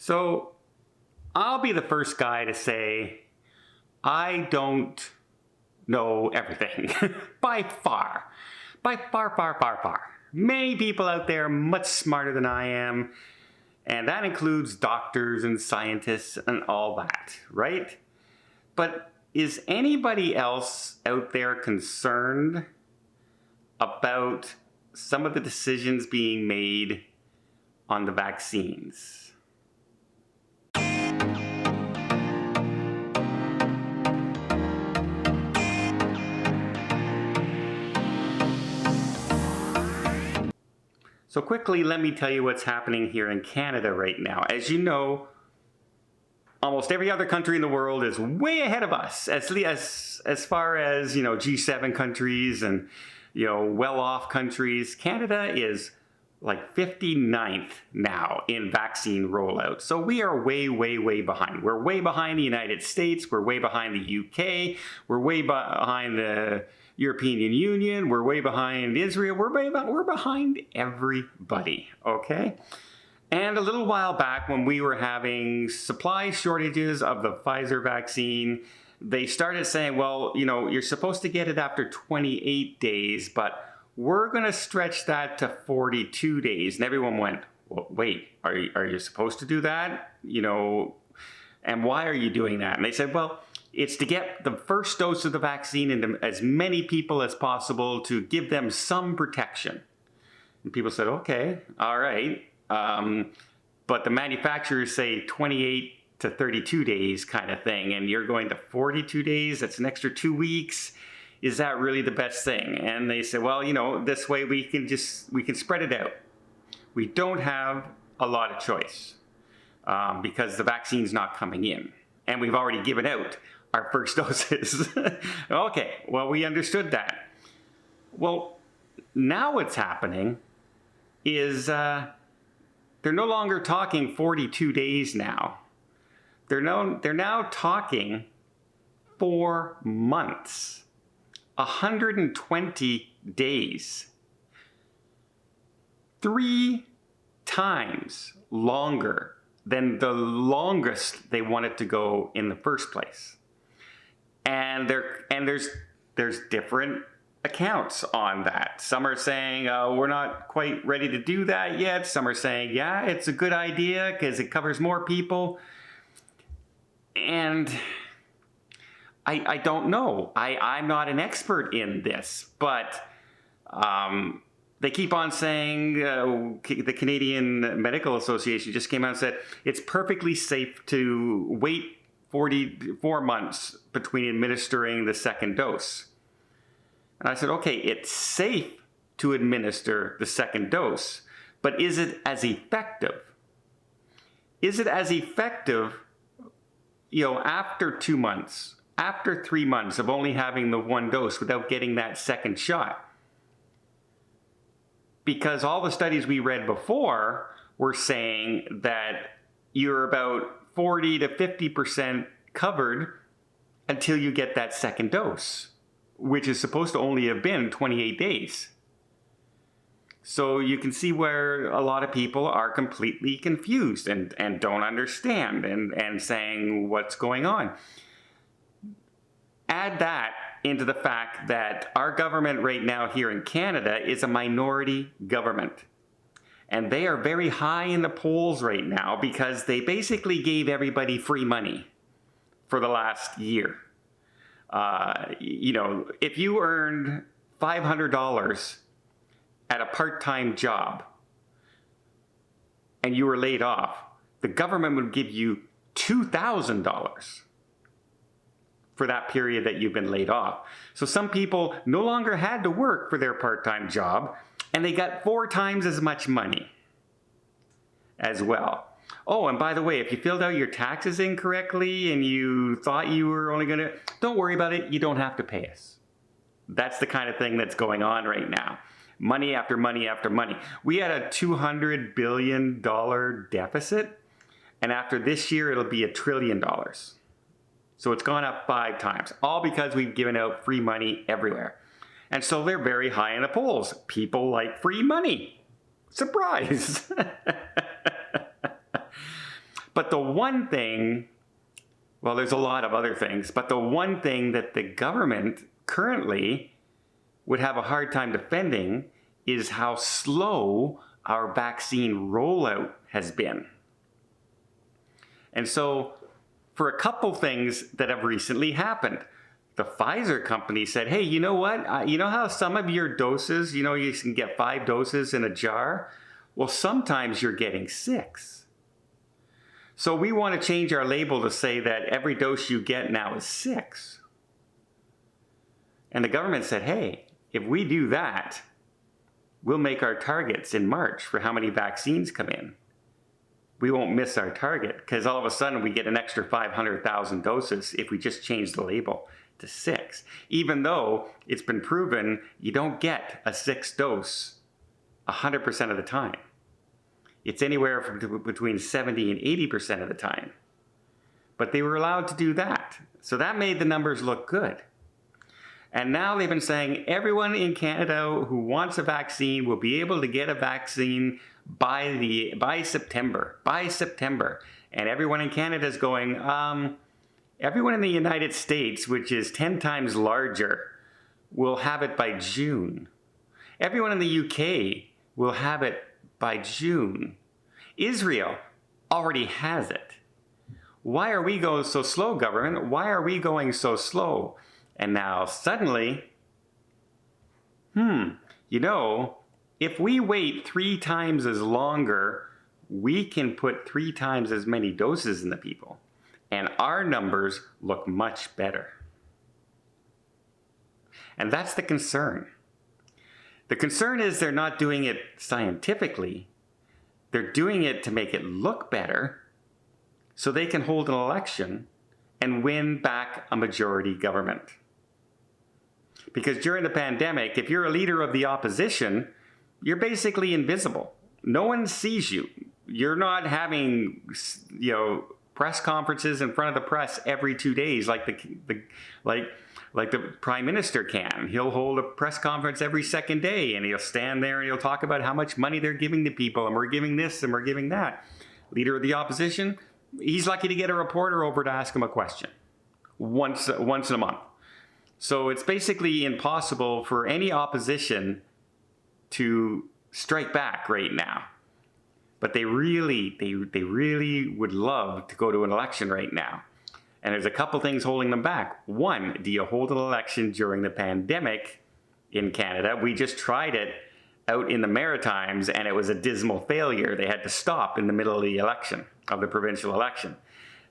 So I'll be the first guy to say I don't know everything by far. By far, far, far, far. Many people out there much smarter than I am, and that includes doctors and scientists and all that, right? But is anybody else out there concerned about some of the decisions being made on the vaccines? So quickly, let me tell you what's happening here in Canada right now. As you know, almost every other country in the world is way ahead of us as far as, G7 countries and, well-off countries. Canada is like 59th now in vaccine rollout. So we are way, way, way behind. We're way behind the United States. We're way behind the UK. We're way behind the European Union. We're way behind Israel. We're behind everybody, okay? And a little while back when we were having supply shortages of the Pfizer vaccine, they started saying, well, you're supposed to get it after 28 days, but we're going to stretch that to 42 days. And everyone went, well, wait, are you supposed to do that? And why are you doing that? And they said, well, it's to get the first dose of the vaccine into as many people as possible to give them some protection. And people said, okay, all right. But the manufacturers say 28 to 32 days kind of thing, and you're going to 42 days, that's an extra 2 weeks. Is that really the best thing? And they said, well, this way we can spread it out. We don't have a lot of choice because the vaccine's not coming in. And we've already given out our first doses. Okay, well, we understood that. Well, now what's happening is they're no longer talking 42 days now. They're now talking 4 months, 120 days, 3 times longer than the longest they wanted to go in the first place. And there's different accounts on that. Some are saying, we're not quite ready to do that yet. Some are saying, yeah, it's a good idea because it covers more people. And I don't know. I'm not an expert in this, but they keep on saying, the Canadian Medical Association just came out and said, it's perfectly safe to wait 44 months between administering the second dose. And I said, okay, it's safe to administer the second dose, but is it as effective? Is it as effective, after 2 months, after 3 months of only having the one dose without getting that second shot? Because all the studies we read before were saying that you're about 40 to 50% covered until you get that second dose, which is supposed to only have been 28 days. So you can see where a lot of people are completely confused and don't understand and saying what's going on. Add that into the fact that our government right now here in Canada is a minority government. And they are very high in the polls right now because they basically gave everybody free money for the last year. If you earned $500 at a part-time job and you were laid off, the government would give you $2,000 for that period that you've been laid off. So some people no longer had to work for their part-time job, and they got 4 times as much money as well. Oh, and by the way, if you filled out your taxes incorrectly and you thought you were only don't worry about it, you don't have to pay us. That's the kind of thing that's going on right now. Money after money after money. We had a $200 billion deficit, and after this year, it'll be $1 trillion. So it's gone up 5 times, all because we've given out free money everywhere. And so they're very high in the polls. People like free money. Surprise! But the one thing, well, there's a lot of other things, but the one thing that the government currently would have a hard time defending is how slow our vaccine rollout has been. And so for a couple things that have recently happened, the Pfizer company said, hey, you know what? You know how some of your doses, you can get 5 doses in a jar? Well, sometimes you're getting 6. So we want to change our label to say that every dose you get now is 6. And the government said, hey, if we do that, we'll make our targets in March for how many vaccines come in. We won't miss our target because all of a sudden we get an extra 500,000 doses if we just change the label to 6. Even though it's been proven you don't get a 6th dose 100% of the time. It's anywhere from between 70 and 80% of the time. But they were allowed to do that. So that made the numbers look good. And now they've been saying everyone in Canada who wants a vaccine will be able to get a vaccine by September. By September. And everyone in Canada is going, everyone in the United States, which is 10 times larger, will have it by June. Everyone in the UK will have it by June. Israel already has it. Why are we going so slow, government? Why are we going so slow? And now suddenly, if we wait 3 times as longer, we can put 3 times as many doses in the people. And our numbers look much better. And that's the concern. The concern is they're not doing it scientifically. They're doing it to make it look better so they can hold an election and win back a majority government. Because during the pandemic, if you're a leader of the opposition, you're basically invisible. No one sees you. You're not having, press conferences in front of the press every 2 days like the prime minister can. He'll hold a press conference every second day and he'll stand there and he'll talk about how much money they're giving to people and we're giving this and we're giving that. Leader of the opposition, he's lucky to get a reporter over to ask him a question once in a month. So it's basically impossible for any opposition to strike back right now. But they really would love to go to an election right now. And there's a couple things holding them back. One, do you hold an election during the pandemic in Canada? We just tried it out in the Maritimes and it was a dismal failure. They had to stop in the middle of the election, of the provincial election.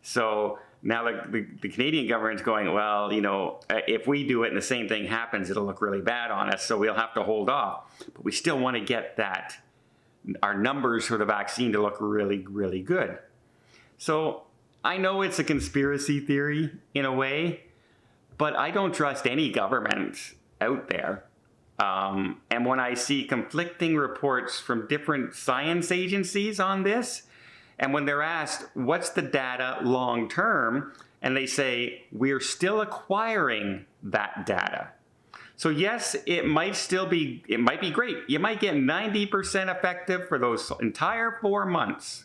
So now the Canadian government's going, well, if we do it and the same thing happens, it'll look really bad on us. So we'll have to hold off. But we still want to get our numbers for the vaccine to look really, really good. So I know it's a conspiracy theory in a way, but I don't trust any government out there. And when I see conflicting reports from different science agencies on this, and when they're asked, what's the data long term? And they say, we're still acquiring that data. So yes, it might be great. You might get 90% effective for those entire 4 months.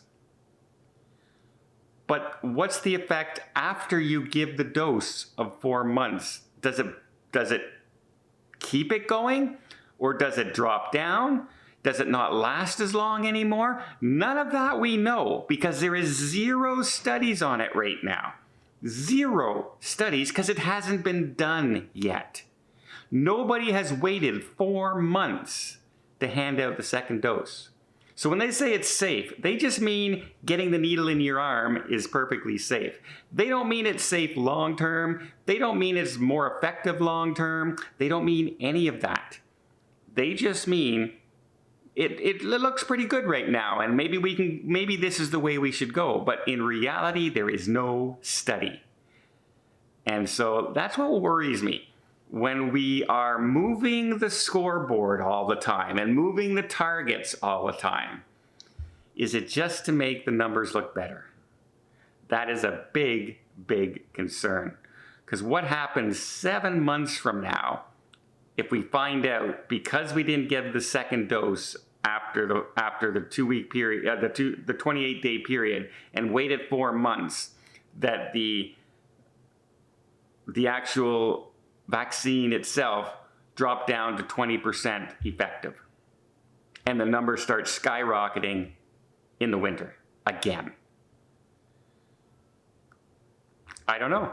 But what's the effect after you give the dose of 4 months? Does it keep it going? Or does it drop down? Does it not last as long anymore? None of that we know because there is 0 studies on it right now. 0 studies because it hasn't been done yet. Nobody has waited 4 months to hand out the second dose. So when they say it's safe, they just mean getting the needle in your arm is perfectly safe. They don't mean it's safe long term. They don't mean it's more effective long term. They don't mean any of that. They just mean it looks pretty good right now, and maybe this is the way we should go. But in reality, there is no study. And so that's what worries me. When we are moving the scoreboard all the time and moving the targets all the time, is it just to make the numbers look better? That is a big, big concern. Because what happens 7 months from now if we find out because we didn't give the second dose, after the 2-week period, the 28-day period, and waited 4 months, that the actual vaccine itself dropped down to 20% effective, and the numbers start skyrocketing in the winter again. I don't know.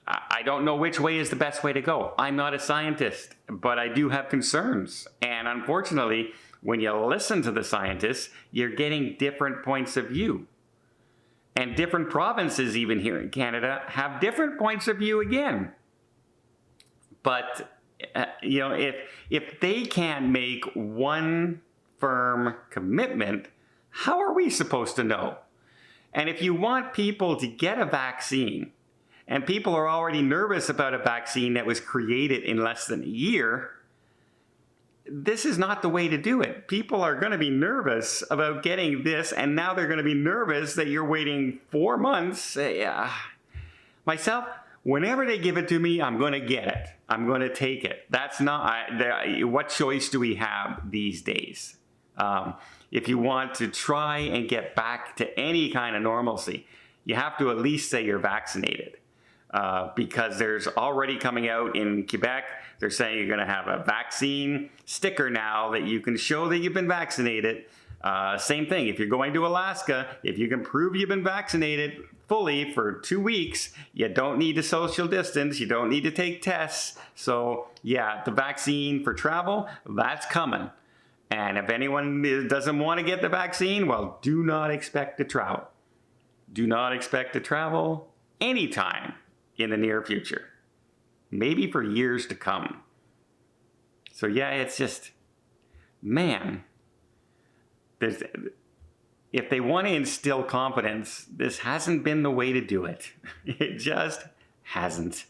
I don't know which way is the best way to go. I'm not a scientist, but I do have concerns. And unfortunately, when you listen to the scientists, you're getting different points of view. And different provinces, even here in Canada, have different points of view again. But, if they can't make one firm commitment, how are we supposed to know? And if you want people to get a vaccine, and people are already nervous about a vaccine that was created in less than a year, this is not the way to do it. People are going to be nervous about getting this, and now they're going to be nervous that you're waiting 4 months. Myself, whenever they give it to me, I'm going to get it. I'm going to take it. That's not, what choice do we have these days? If you want to try and get back to any kind of normalcy, you have to at least say you're vaccinated. Because there's already coming out in Quebec, they're saying you're going to have a vaccine sticker now that you can show that you've been vaccinated. Same thing, if you're going to Alaska, if you can prove you've been vaccinated fully for 2 weeks, you don't need to social distance, you don't need to take tests. So yeah, the vaccine for travel, that's coming. And if anyone doesn't want to get the vaccine, well, do not expect to travel. Do not expect to travel anytime in the near future, maybe for years to come. So yeah, it's just, man, if they want to instill confidence, this hasn't been the way to do it. It just hasn't.